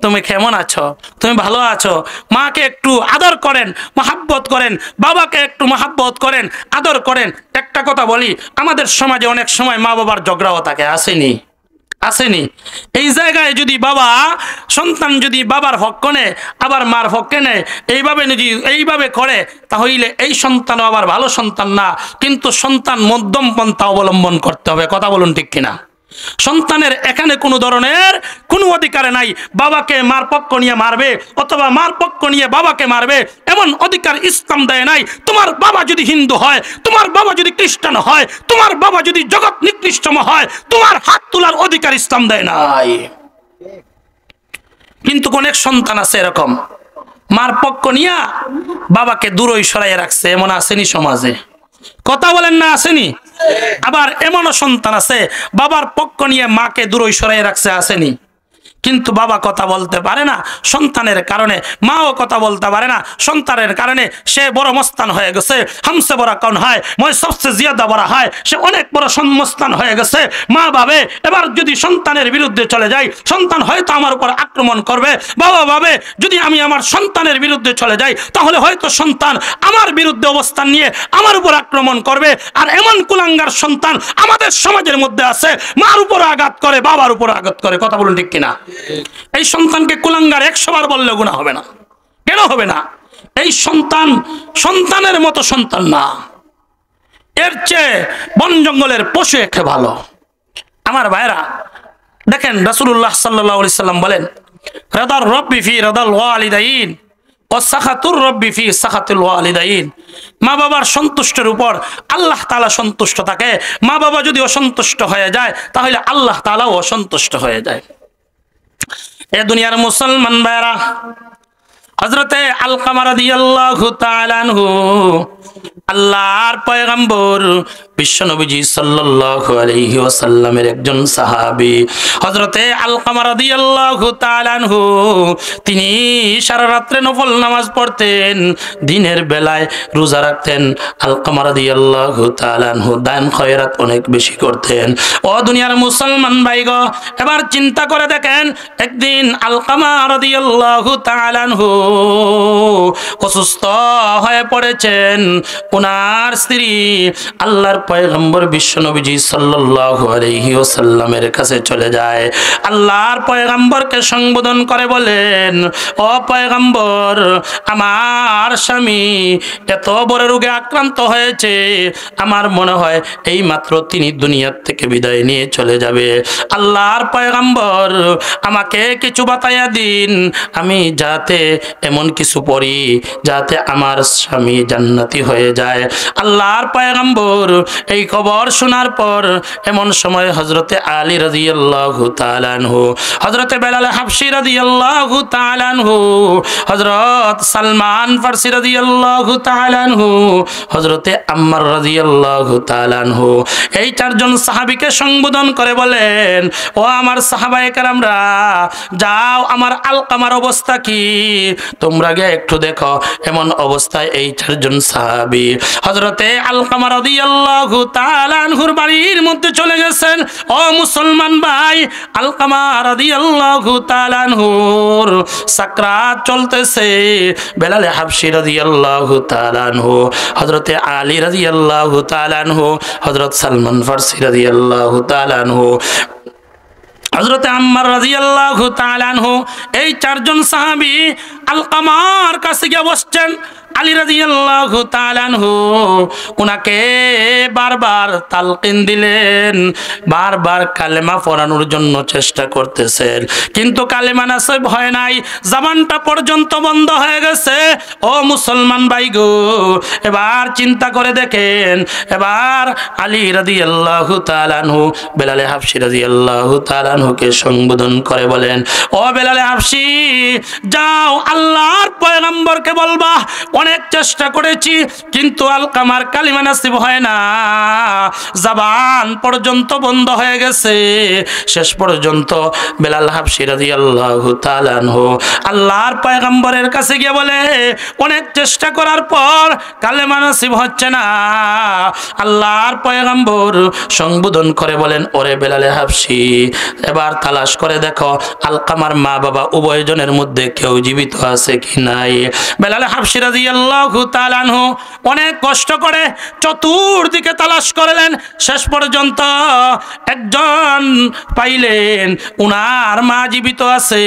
তুমি কেমন আছো, তুমি ভালো আছো, মাকে একটু আদর করেন, মহাব্বত করেন, বাবাকে একটু মহাব্বত করেন, আদর করেন। একটা কথা বলি, আমাদের সমাজে অনেক সময় মা বাবার ঝগড়াও থাকে, আসেনি? আসেনি? এই জায়গায় যদি বাবা সন্তান যদি বাবার হক নেয় আবার মার হক নেয়, এইভাবে করে, তাহলে এই সন্তানও আবার ভালো সন্তান না। কিন্তু সন্তান মধ্যম পন্থা অবলম্বন করতে হবে। কথা বলুন ঠিক কিনা? সন্তানের এখানে কোনো ধরনের কোনো অধিকার নাই বাবাকে মার পক্ষ নিয়ে মারবে অথবা মার পক্ষ নিয়ে বাবাকে মারবে, এমন অধিকার ইসলাম দেয় নাই। তোমার বাবা যদি হিন্দু হয়, তোমার বাবা যদি খ্রিস্টান হয়, তোমার বাবা যদি জগৎ নিকৃষ্টম হয়, তোমার হাত তোলার অধিকার ইসলাম দেয় নাই। কিন্তু অনেক সন্তান আছে এরকম, মার পক্ষ নিয়ে বাবাকে দূরই সরাইয়া রাখছে, এমন আসেনি সমাজে? কথা বলেন না, আসেনি? আবার এমনও সন্তান আছে বাবার পক্ষ নিয়ে মাকে দূরই সরাইয়া রাখছে, আসেনি? কিন্তু বাবা কথা বলতে পারে না সন্তানের কারণে, মাও কথা বলতে পারে না সন্তানের কারণে। সে বড় মস্তান হয়ে গেছে, হামসে বড় কন হয় মই সবচেয়ে জিয়াদা বড় হয়, সে অনেক বড় মস্তান হয়ে গেছে। মা ভাবে এবার যদি সন্তানের বিরুদ্ধে চলে যাই, সন্তান হয়তো আমার উপর আক্রমণ করবে। বাবা ভাবে যদি আমি আমার সন্তানের বিরুদ্ধে চলে যাই, তাহলে হয়তো সন্তান আমার বিরুদ্ধে অবস্থান নিয়ে আমার উপর আক্রমণ করবে। আর এমন কুলাঙ্গার সন্তান আমাদের সমাজের মধ্যে আছে, মার উপর আঘাত করে, বাবার উপর আঘাত করে। কথা বলুন ঠিক কিনা? এই সন্তানকে কুলাঙ্গার 100 বার বললে গুনাহ হবে না। কেন হবে না? এই সন্তান সন্তানের মতো সন্তান না, এর চেয়ে বন জঙ্গলের পশু একে ভালো। আমার ভাইরা দেখেন, রাসূলুল্লাহ সাল্লাল্লাহু আলাইহি সাল্লাম বলেন, রাদার রব্বি ফি রাদাল ওয়ালিদাইন ও সাখাতুর রব্বি ফি সাখাতুল ওয়ালিদাইন। মা বাবার সন্তুষ্টের উপর আল্লাহ তাআলা সন্তুষ্ট থাকে। মা বাবা যদি অসন্তুষ্ট হয়ে যায় তাহলে আল্লাহ তাআলাও অসন্তুষ্ট হয়ে যায়। এ দুনিয়ার মুসলমান ভাইরা, হযরতে আলকামা রাদিয়াল্লাহু তাআলা আনহু আল্লাহর পয়গম্বর বিশ্বনবীজি সাল্লাল্লাহু আলাইহি ওয়াসাল্লামের একজন সাহাবী। হযরতে আলকামা রাদিয়াল্লাহু তাআলা আনহু তিনি সারা রাত্রে নফল নামাজ পড়তেন, দিনের বেলায় রোজা রাখতেন। আলকামা রাদিয়াল্লাহু তাআলা আনহু দান খয়রাত অনেক বেশি করতেন। ও দুনিয়ার মুসলমান ভাইগো, এবার চিন্তা করে দেখেন, একদিন আলকামা রাদিয়াল্লাহু তাআলা আনহু অসুস্থ হয়ে পড়েছেন। ওনার স্ত্রী আল্লাহর পয়গম্বর বিশ্বনবীজি সাল্লাল্লাহু আলাইহি ওয়াসাল্লামের কাছে চলে যায়। আল্লাহর পয়গম্বরকে সম্বোধন করে বলেন, ও পয়গম্বর, আমার স্বামী এত বড় রোগে আক্রান্ত হয়েছে, আমার মনে হয় এই মাত্র তিনি দুনিয়ার থেকে বিদায় নিয়ে চলে যাবে। আল্লাহর পয়গম্বর, আমাকে কিছু বাতায়া দিন, আমি যাতে এমন কিছু পড়ি যাতে আমার স্বামী জান্নাতি হয়ে যায়। আল্লাহর পয়গম্বর এই খবর শোনার পর এমন সময় হযরতে আলী রাদিয়াল্লাহু তাআলা আনহু, হযরতে বেলাল হাবশী রাদিয়াল্লাহু তাআলা আনহু, হযরত সালমান ফারসি রাদিয়াল্লাহু তাআলা আনহু, হযরতে আম্মার রাদিয়াল্লাহু তাআলা আনহু এই চারজন সাহাবীকে সম্বোধন করে বলেন, ও আমার সাহাবায়ে কেরামরা, যাও আমার আলকামার অবস্থা কি তোমরা গিয়ে একটু দেখো। এমন অবস্থায় এই চারজন সাহাবী হযরতে আলকামা রাদিয়াল্লাহু তাআলা আনহুর বাড়ির মধ্যে চলে গেছেন। ও মুসলমান ভাই, আলকামা রাদিয়াল্লাহু তাআলা আনহুর সাকরাত চলতেছে। বেলাল হাবশী রাদিয়াল্লাহু তাআলা আনহু, হযরতে আলী রাদিয়াল্লাহু তাআলা আনহু, হযরত সালমান ফারসি রাদিয়াল্লাহু তাআলা আনহু, হযরতে আম্মার রাদিয়াল্লাহু তাআলা আনহু এই চারজন সাহাবী আলকামার কাছে গিয়ে বসছেন। আলী রাদিয়াল্লাহু তাআলা আনহু উনাকে বারবার তালকিন দিলেন, বারবার কালেমা পড়ানোর জন্য চেষ্টা করতেছেন, কিন্তু কালেমা নাসিব হয় নাই, জবানটা পর্যন্ত বন্ধ হয়ে গেছে। ও মুসলমান ভাই গো, এবার চিন্তা করে দেখেন, এবার আলী রাদিয়াল্লাহু তাআলা আনহু বেলাল হাবশী রাদিয়াল্লাহু তাআলা আনহুকে সম্বোধন করে বলেন, ও বেলাল হাবশী, যাও আল্লাহর পয়গম্বরকে বলবা অনেক চেষ্টা করেছি কিন্তু আলকামার কালিমা নাসিব হয় না, জবান পর্যন্ত বন্ধ হয়ে গেছে। শেষ পর্যন্ত বেলাল হাবশী রাদিয়াল্লাহু তাআলা আনহু আল্লাহর পয়গম্বরের কাছে গিয়ে বলে, অনেক চেষ্টা করার পর কালিমা নাসিব হচ্ছে না। আল্লাহর পয়গম্বর সম্বোধন করে বলেন, ওরে বেলাল হাবশী, এবার তালাশ করে দেখো আলকামার মা বাবা উভয়জনের মধ্যে কেউ জীবিত আছে কি নাই। বেলাল হাবশী রাদিয়াল্লাহু তাআলা আনহু অনেক কষ্ট করে চতুর্দিকে তালাশ করলেন। শেষ পর্যন্ত একজন পাইলেন, উনার মা জীবিত আছে,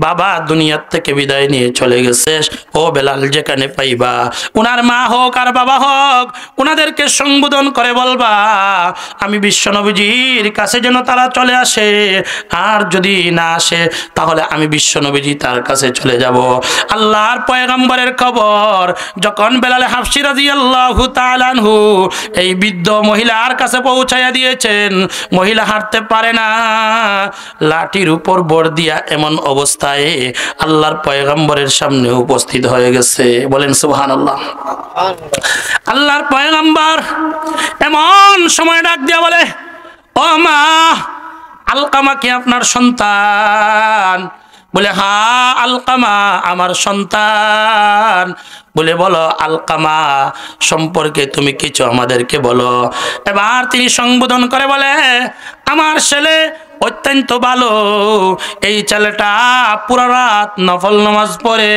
বাবা দুনিয়ার থেকে বিদায় নিয়ে চলে গেছে। ও বেলাল, যেখানে পাইবা উনার মা হোক আর বাবা হোক, উনাদেরকে সম্বোধন করে বলবা আমি বিশ্বনবীজির কাছে যেন তারা চলে আসে, আর যদি না আসে তাহলে আমি বিশ্বনবীজি তার কাছে চলে যাব। আল্লাহর পয়গম্বরের খবর যখন বেলাল হাবশী রাদিয়াল্লাহু তাআলা আনহু এই বৃদ্ধ মহিলার কাছে পৌঁছায়া দিয়েছেন, মহিলা হাঁটতে পারে না, লাঠির উপর বর দিয়া এমন অবস্থায় আল্লাহর পয়গম্বরের সামনে উপস্থিত হয়ে গেছে। বলেন সুবহানাল্লাহ। আল্লাহর পয়গম্বর এমন সময় ডাক দিয়া বলে, ও মা, আলকামা কি আপনার সন্তান? বলে, হ্যাঁ আলকামা আমার সন্তান। বলে, বলো আলকামা সম্পর্কে তুমি কিছু আমাদেরকে বলো। এবার তিনি সম্বোধন করে বলে, আমার ছেলে অত্যন্ত ভালো, এই ছেলেটা পুরা রাত নফল নামাজ পড়ে,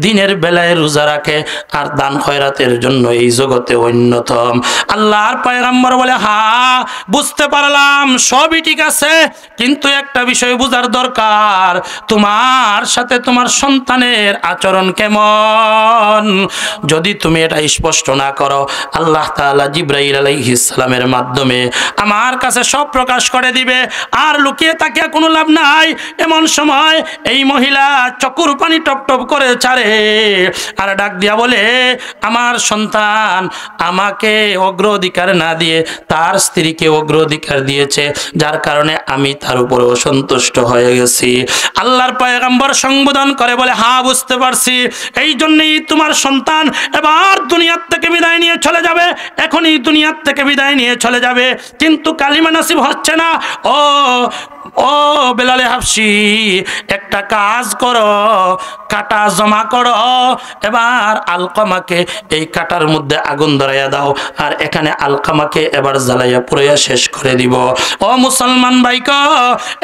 দিনের বেলায় রোজা রাখে, আর দান খয়রাতের জন্য এই জগতে অন্যতম। আল্লাহর পয়গম্বর বলে, হ্যাঁ বুঝতে পারলাম, সবই ঠিক আছে, কিন্তু একটা বিষয় বুঝার দরকার, তোমার সাথে তোমার সন্তানের আচরণ কেমন। যদি তুমি এটা স্পষ্ট না করো, আল্লাহ তাআলা জিবরাইল আলাইহিস সালামের মাধ্যমে আমার কাছে সব প্রকাশ করে দিবে। আর লুকিয়ে তাকিয়ে কোনো লাভ নাই। এমন সময় এই মহিলা চকুর পানি টপ টপ করে ছাড়ে আর ডাক দিয়া বলে, আমার সন্তান আমাকে অগ্রাধিকার না দিয়ে তার স্ত্রীকে অগ্রাধিকার দিয়েছে, যার কারণে আমি তার উপর অসন্তুষ্ট হয়ে গেছি। আল্লাহর পয়গম্বর সংবোধন করে বলে, হ্যাঁ বুঝতে পারছি, এই জন্যই তোমার সন্তান এবার দুনিয়ার থেকে বিদায় নিয়ে চলে যাবে, এখনই দুনিয়ার থেকে বিদায় নিয়ে চলে যাবে, কিন্তু কালিমা নসিব হচ্ছে না। ও ও বেলালে হাবশি, একটা কাজ করো, কাটা জমা করো, এবার আলকামাকে এই কাটার মধ্যে আগুন ধরাইয়া দাও, আর এখানে আলকামাকে এবার জ্বালাইয়া পুড়াইয়া শেষ করে দিব। ও মুসলমান ভাইক,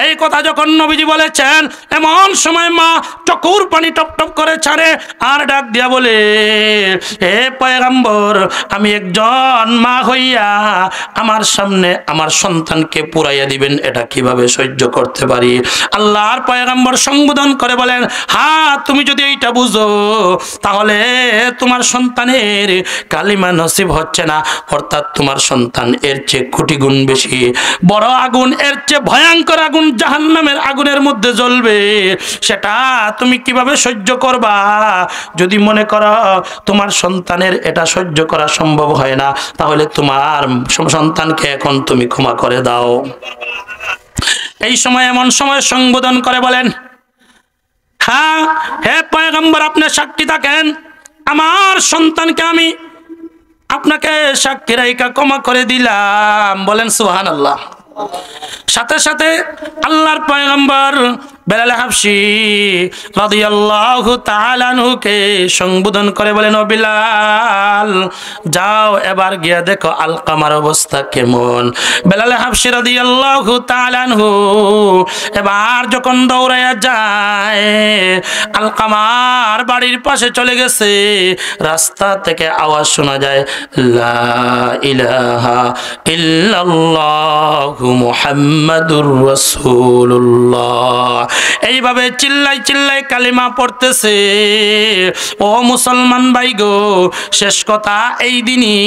এই কথা যখন নবীজি বলেছেন, এমন সময় মা চকুর পানি টপ টপ করে ছাড়ে আর ডাক দিয়া বলে, হে পয়গম্বর, আমি একজন মা হইয়া আমার সামনে আমার সন্তানকে পুড়াইয়া দিবেন, এটা কিভাবে সহ্য করতে পারি? আল্লাহর পয়গম্বর সম্বোধন করে বলেন, হ্যাঁ তুমি যদি এইটা বুঝো তাহলে তোমার সন্তানের কালিমা নসিব হচ্ছে না, অর্থাৎ তোমার সন্তান এর চেয়ে কোটি গুণ বেশি বড় আগুন, এর চেয়ে ভয়ঙ্কর আগুন জাহান্নামের আগুনের মধ্যে জ্বলবে, সেটা তুমি কিভাবে সহ্য করবা? যদি মনে করো তোমার সন্তানের এটা সহ্য করা সম্ভব হয় না, তাহলে তোমার সন্তানকে এখন তুমি ক্ষমা করে দাও। এই সময় এমন সময় সংবোধন করে বলেন, হ্যাঁ হে পয়গম্বর, আপনি সাক্ষী থাকেন, আমার সন্তানকে আমি আপনাকে সাক্ষী রাইকা ক্ষমা করে দিলাম। বলেন সুবহানাল্লাহ। সাথে সাথে আল্লাহর পয়গম্বর বেলাল হাবশি রাদিয়াল্লাহু তাআলা আনহুকে সম্বোধন করে বলেন, ও বিলাল, যাও এবার গিয়া দেখো আলকামার অবস্থা কেমন। বেলাল হাবশি রাদিয়াল্লাহু তাআলা আনহু এবার যখন দৌড়াইয়া যায়, আলকামার বাড়ির পাশে চলে গেছে, রাস্তা থেকে আওয়াজ শোনা যায়, লা ইলাহা ইল্লাল্লাহু মুহাম্মাদুর রাসূলুল্লাহ। এইভাবে চিল্লাই চিল্লাই কালিমা পড়তেছে। ও মুসলমান ভাই গো, শেষ কথা এই দিনই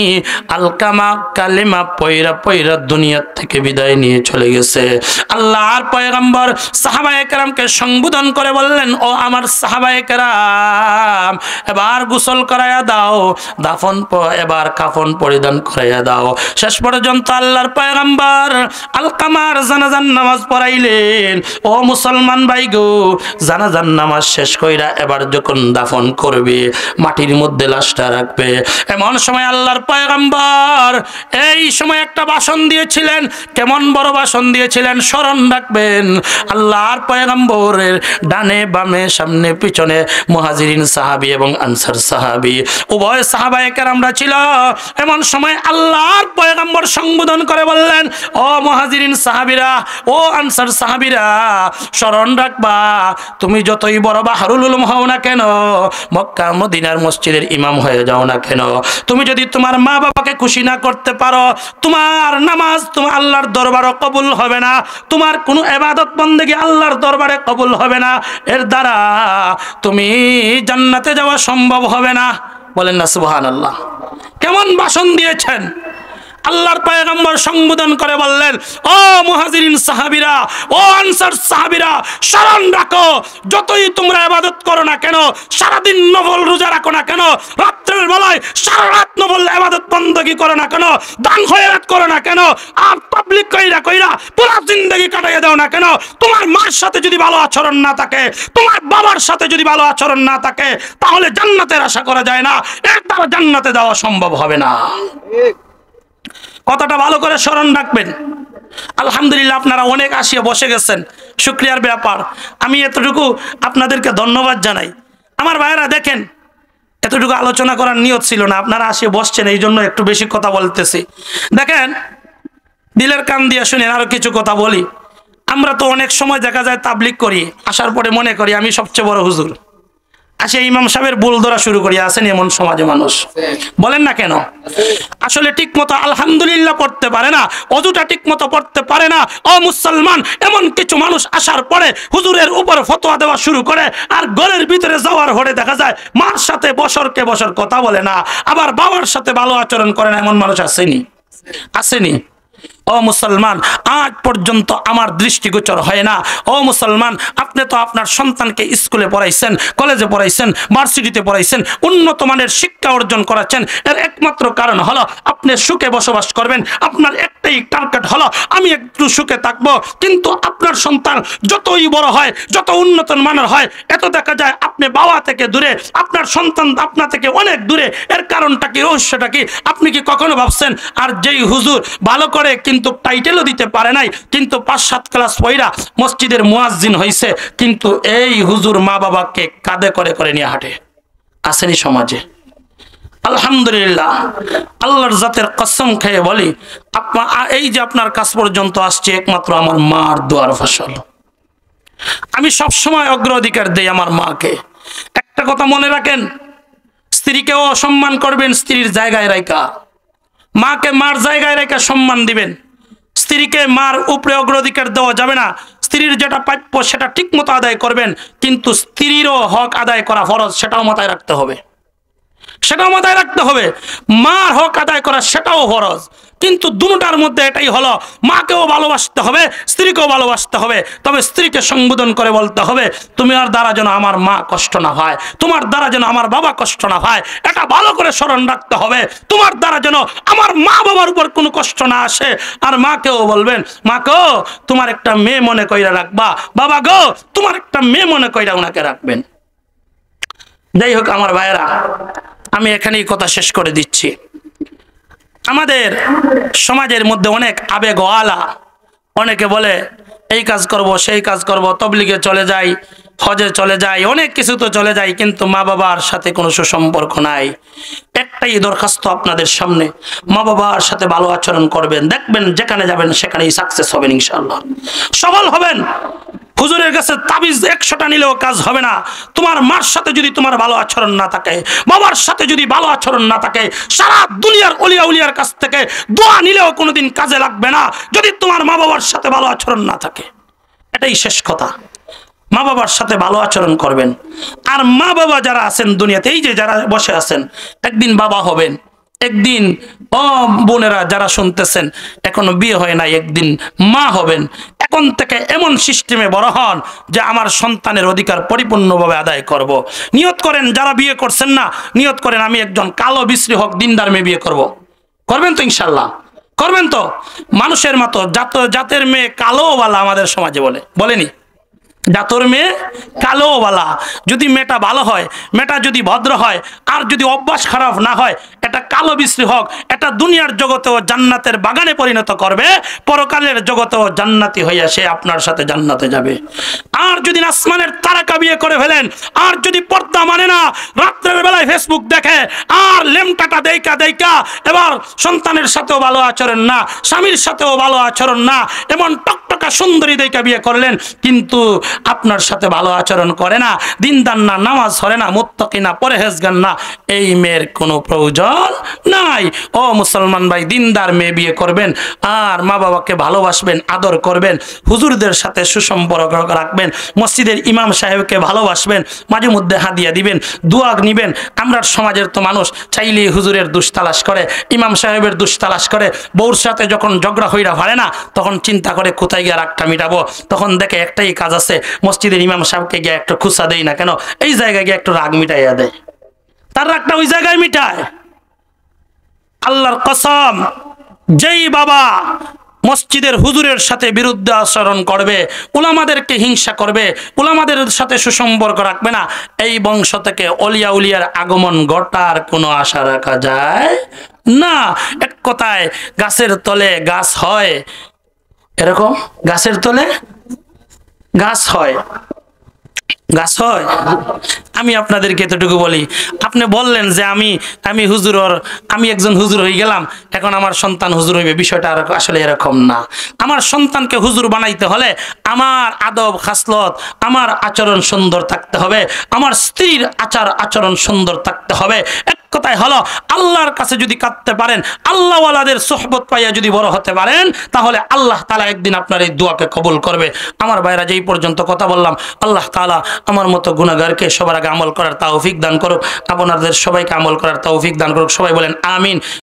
আলকামা কালিমা পয়রা পয়রা দুনিয়ার থেকে বিদায় নিয়ে চলে গেছে। আল্লাহর পয়গম্বর সাহাবায়ে কেরামকে সম্বোধন করে বললেন, ও আমার সাহাবায়ে কেরাম, এবার গোসল করাইয়া দাও, এবার কাফন পরিধান করাইয়া দাও। শেষ পর্যন্ত আল্লাহর পয়গম্বর আলকামার জানাজার নামাজ পড়াইলেন। ও মুসলমান ভাই গো, জানাজার নামাজ শেষ কইরা এবার যখন দাফন করবে, মাটির মধ্যে লাশটা রাখবে, এমন সময় আল্লাহর পয়গম্বর এই সময় একটা ভাষণ দিয়েছিলেন। কেমন বড় ভাষণ দিয়েছিলেন স্মরণ রাখবেন। আল্লাহর পয়গম্বরের ডানে বামে সামনে পিছনে মুহাজিরিন সাহাবী এবং আনসার সাহাবী, উভয় সাহাবায়ে কেরামরা ছিল। এমন সময় আল্লাহর পয়গম্বর সম্বোধন করে বললেন, ও মুহাজিরিন সাহাবীরা, ও আনসার সাহাবীরা, স্মরণ রাখবা, তুমি যতই বড় বাহরুল উলুম হও না কেন, মক্কা মদিনার মসজিদের ইমাম হয়ে যাও না কেন, তুমি যদি তোমার মা বাবাকে খুশি না করতে পারো, তোমার নামাজ তোমার আল্লাহর দরবারে কবুল হবে না, তোমার কোনো ইবাদত বন্দেগী আল্লাহর দরবারে কবুল হবে না, এর দ্বারা তুমি জান্নাতে যাওয়া সম্ভব হবে না। বলেন না সুবহানাল্লাহ। কেমন ভাষণ দিয়েছেন! আল্লাহর পয়গম্বর সম্বোধন করে বললেন, ও মুহাজিরিন সাহাবীরা, ও আনসার সাহাবীরা, স্মরণ রাখো, যতই তোমরা ইবাদত করো না কেন, সারাদিন নফল রোজা রাখো না কেন, রাত্রের বেলায় সারা রাত নফল ইবাদত বندگی করো না কেন, দান খয়রাত করো না কেন, আর তাবলীগ কইরা কইরা পুরো জিন্দেগি কাটাইয়া দাও না কেন, তোমার মার সাথে যদি ভালো আচরণ না থাকে, তোমার বাবার সাথে যদি ভালো আচরণ না থাকে, তাহলে জান্নাতের আশা করা যায় না, এর দ্বারা জান্নাতে যাওয়া সম্ভব হবে না। কথাটা ভালো করে স্মরণ রাখবেন। আলহামদুলিল্লাহ, আপনারা অনেক আসিয়া বসে গেছেন, শুকরিয়ার ব্যাপার। আমি এতটুকু আপনাদেরকে ধন্যবাদ জানাই। আমার ভাইয়েরা দেখেন, এতটুকু আলোচনা করার নিয়ত ছিল না, আপনারা আসিয়া বসছেন, এই জন্য একটু বেশি কথা বলতেছি। দেখেন, দিলের কান দিয়ে শুনেন, আরো কিছু কথা বলি। আমরা তো অনেক সময় দেখা যায় তাবলীগ করি, আসার পরে মনে করি আমি সবচেয়ে বড় হুজুর, আসে ইমাম সাহেবের বুল ধরা শুরু করি। আসেন এমন সমাজে মানুষ? বলেন না কেন? আসলে ঠিক মতো আলহামদুলিল্লাহ পড়তে পারে না, অজুটা ঠিক মতো পড়তে পারে না। ও মুসলমান, এমন কিছু মানুষ আসার পরে হুজুরের উপরে ফতোয়া দেওয়া শুরু করে, আর ঘরের ভিতরে যাওয়ার হরে দেখা যায় মার সাথে বছরকে বছর কথা বলে না, আবার বাবার সাথে ভালো আচরণ করে না। এমন মানুষ আসেনি? আসেনি? ও ও মুসলমান, আজ পর্যন্ত আমার দৃষ্টিগোচর হয় না। ও মুসলমান, আপনি তো আপনার সন্তানকে স্কুলে পড়াইছেন, কলেজে পড়াইছেন, ভার্সিটিতে পড়াইছেন, উন্নত মানের শিক্ষা অর্জন করাচ্ছেন। এর একমাত্র কারণ হলো আপনি সুখে বসবাস করবেন। আপনার একটাই টার্গেট হলো আমি একটু সুখে থাকবো। কিন্তু আপনার সন্তান যতই বড় হয়, যত উন্নত মানের হয়, এত দেখা যায় আপনি বাবা থেকে দূরে, আপনার সন্তান আপনা থেকে অনেক দূরে। এর কারণটা কি, রহস্যটা কি, আপনি কি কখনো ভাবছেন? আর যেই হুজুর ভালো করে কিন্তু টাইটেলও দিতে পারে নাই, কিন্তু 5-7 ক্লাস পয়রা মসজিদের মুয়াজ্জিন হইছে, কিন্তু এই হুজুর মা বাবাকে কাঁধে করে করে নিয়ে হাঁটে। আসেনি সমাজে? আলহামদুলিল্লাহ, আল্লাহর জাতের কসম খেয়ে বলি, এই যে আপনার কাছ পর্যন্ত আসছে একমাত্র আমার মার দোয়ার ফসল। আমি সবসময় অগ্রাধিকার দেই আমার মাকে। একটা কথা মনে রাখেন, স্ত্রীকেও অসম্মান করবেন স্ত্রীর জায়গায় রাখা, মাকে মার জায়গায় রেখে সম্মান দিবেন। স্ত্রীকে মার উপরে অগ্রাধিকার দেওয়া যাবে না। স্ত্রীর যেটা প্রাপ্য সেটা ঠিক মতো আদায় করবেন, কিন্তু স্ত্রীরও হক আদায় করা ফরজ, সেটাও মাথায় রাখতে হবে। সেটাও মাথায় রাখতে হবে। মার হক আদায় করা সেটাও ফরজ, কিন্তু দুটার মধ্যে এটাই হলো, মাকেও ভালোবাসতে হবে, স্ত্রীকেও ভালোবাসতে হবে। তবে স্ত্রীকে সম্বোধন করে বলতে হবে, তোমার দ্বারা যেন আমার মা কষ্ট না হয়, তোমার দ্বারা যেন আমার বাবা কষ্ট না হয়, এটা ভালো করে স্মরণ রাখতে হবে। তোমার দ্বারা যেন আমার মা বাবার উপর কোনো কষ্ট না আসে। আর মাকেও বলবেন, মা গো তোমার একটা মেয়ে মনে কইরা রাখবা, বাবা গো তোমার একটা মেয়ে মনে কইরা ওনাকে রাখবেন। যাই হোক আমার ভাইয়েরা, আমি এখানেই কথা শেষ করে দিচ্ছি। আমাদের সমাজের মধ্যে অনেক আবেগওয়ালা, অনেকে বলে এই কাজ করব, সেই কাজ করব, তবলিগে চলে যাই, হজে চলে যাই, অনেক কিছু তো চলে যাই, কিন্তু মা বাবার সাথে কোনো সুসম্পর্ক নাই। একটাই দরখাস্ত আপনাদের সামনে, মা বাবার সাথে ভালো আচরণ করবেন, দেখবেন যেখানে যাবেন সেখানেই সাকসেস হবেন, ইনশাআল্লাহ সফল হবেন। হুজুরের কাছে তাবিজ 100টা নিলেও কাজ হবে না। তোমার মার সাথে যদি তোমার ভালো আচরণ না থাকে, বাবার সাথে যদি ভালো আচরণ না থাকে, সারা দুনিয়ার ওলিয়া উলিয়ার কাছ থেকে দোয়া নিলেও কোনোদিন কাজে লাগবে না, যদি তোমার মা বাবার সাথে ভালো আচরণ না থাকে। এটাই শেষ কথা। মা বাবার সাথে ভালো আচরণ করবেন। আর মা বাবা যারা আছেন দুনিয়াতে, এই যে যারা বসে আছেন, একদিন বাবা হবেন, একদিন বোনেরা যারা শুনতেছেন এখনো বিয়ে হয় নাই, একদিন মা হবেন। এখন থেকে এমন সিস্টেমে বড় হন যে আমার সন্তানের অধিকার পরিপূর্ণভাবে আদায় করব। নিয়ত করেন, যারা বিয়ে করছেন না, নিয়ত করেন আমি একজন কালো বিশ্রী হক দিনদার মেয়ে বিয়ে করব। করবেন তো? ইনশাল্লাহ করবেন তো? মানুষের মতো জাতের মেয়ে কালোওয়ালা আমাদের সমাজে বলেনি, জাতর মেয়ে কালোওয়ালা। যদি মেয়েটা ভালো হয়, মেয়েটা যদি ভদ্র হয়, আর যদি অভ্যাস খারাপ না হয়, এটা কালো বিশ্রী হোক, এটা দুনিয়ার জগতেও জান্নাতের বাগানে পরিণত করবে, পরকালের জগতেও জান্নাতি হইয়া সে আপনার সাথে জান্নাতে যাবে। আর যদি আসমানের তারকা বিয়ে করে ফেলেন, আর যদি পর্দা মানে না, রাত্রের বেলায় ফেসবুক দেখে, আর লেমটাটা দেইকা এবার সন্তানের সাথেও ভালো আচরণ না, স্বামীর সাথেও ভালো আচরণ না, এমন টকটকা সুন্দরী দেইকা বিয়ে করলেন, কিন্তু আপনার সাথে ভালো আচরণ করে না, দিনদার না, নামাজ পড়ে না, মুত্তাকি না, পরহেজগার না, এই মেয়ের কোনো প্রয়োজন নাই। ও মুসলমান ভাই, দিনদার মেয়ে বিয়ে করবেন, আর মা বাবাকে ভালোবাসবেন, আদর করবেন, হুজুরদের সাথে সুসম্পর্ক রাখবেন, মসজিদের ইমাম সাহেবকে ভালোবাসবেন, মাঝে মধ্যে হাদিয়া দিবেন, দোয়া নিবেন। আমরা সমাজের তো মানুষ চাইলেই হুজুরের দুষ তালাশ করে, ইমাম সাহেবের দুষ তালাশ করে। বউর সাথে যখন ঝগড়া হইরা পারে না, তখন চিন্তা করে কোথায় গিয়ে রাগটা মিটাবো, তখন দেখে একটাই কাজ আছে, মসজিদের ইমাম সাহেবকে গিয়ে একটু খুসা দেই না কেন, এই জায়গায় গিয়ে একটু রাগ মিটাইয়া দেয়, তার রাগটা ওই জায়গায় মিটায়। আল্লাহর কসম, যেই বাবা মসজিদের হুজুরের সাথে বিরুদ্ধে আচরণ করবে, উলামাদেরকে হিংসা করবে, উলামাদের সাথে সুসম্পর্ক রাখবে না, এই বংশ থেকে অলিয়া উলিয়ার আগমন ঘটার কোনো আশা রাখা যায় না। এক কথায়, গাছের তলে গাছ হয়, এরকম গাছের তলে গাছ হয়, গাছ হয়। আমি আপনাদেরকে এতটুকু বলি, আপনি বললেন যে আমি হুজুর, আমি একজন হুজুর হয়ে গেলাম, এখন আমার সন্তান হুজুর হইবে, বিষয়টা আসলে এরকম না। আমার সন্তানকে হুজুর বানাইতে হলে আমার আদব খাসলত, আমার আচরণ সুন্দর থাকতে হবে, আমার স্ত্রীর আচরণ সুন্দর থাকতে হবে। এক কথায় হলো, আল্লাহর কাছে যদি কাঁদতে পারেন, আল্লাহওয়ালাদের সোহবত পাইয়া যদি বড় হতে পারেন, তাহলে আল্লাহ তাআলা একদিন আপনার এই দোয়াকে কবুল করবে। আমার ভাইরা, যেই পর্যন্ত কথা বললাম, আল্লাহ তাআলা আমার মতো গুনাহগারকে সবার আগে আমল করার তৌফিক দান করুক, আপনাদের সবাইকে আমল করার তৌফিক দান করুক। সবাই বলেন আমিন।